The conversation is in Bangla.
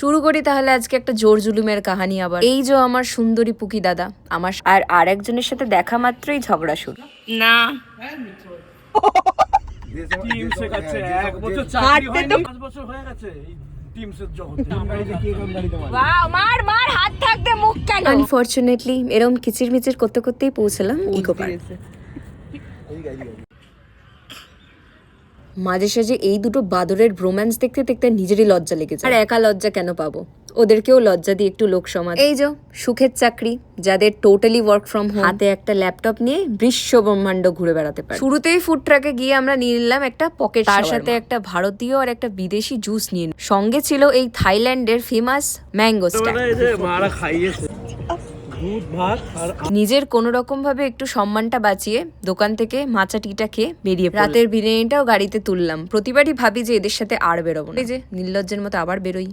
শুরু করি তাহলে আজকে একটা জোর জুলুমের কাহিনী। আবার এই যে আমার সুন্দরী পুকি দাদা আমার আর একজনের সাথে দেখা মাত্রই ঝগড়া শুরু। না টিম শেখাচ্ছে 1 বছর চাকরি হয়নি 5 বছর হয়ে গেছে এই টিম সেট জগতে মার মার হাত থাকতে মুখ কেন। আনফরচুনেটলি এরকম কিচির মিচির করতে করতেই পৌঁছলাম ইকো পার্ক। মাঝে সাঝে এই দুটো বাদরের রোম্যান্স দেখতে দেখতে নিজেরই লজ্জা লেগে যায়। আর একা লজ্জা কেন পাবো, ওদেরকেও লজ্জা দিয়ে একটু লোক সমাজ। এই যে সুখের চাকরি, যাদের টোটালি ওয়ার্ক ফ্রম হোম, হাতে একটা ল্যাপটপ নিয়ে বিশ্ব ব্রহ্মাণ্ড ঘুরে বেড়াতে পারে। শুরুতেই ফুড ট্রাকে গিয়ে আমরা নিয়ে নিলাম একটা পকেট, তার সাথে একটা ভারতীয় আর একটা বিদেশি জুস নিয়ে। সঙ্গে ছিল এই থাইল্যান্ডের ফেমাস ম্যাঙ্গো স্ট্যাক। মারা খাইয়েছে দুধ ভাত আর নিজের কোনো রকম ভাবে একটু সম্মানটা বাঁচিয়ে দোকান থেকে মাচা টিটা খেয়ে বেরিয়ে রাতের বিরিয়ানিটাও গাড়িতে তুললাম। প্রতিবারই ভাবি যে এদের সাথে আর বেরোবো না, এই যে নির্লজ্জের মতো আবার বেরোই।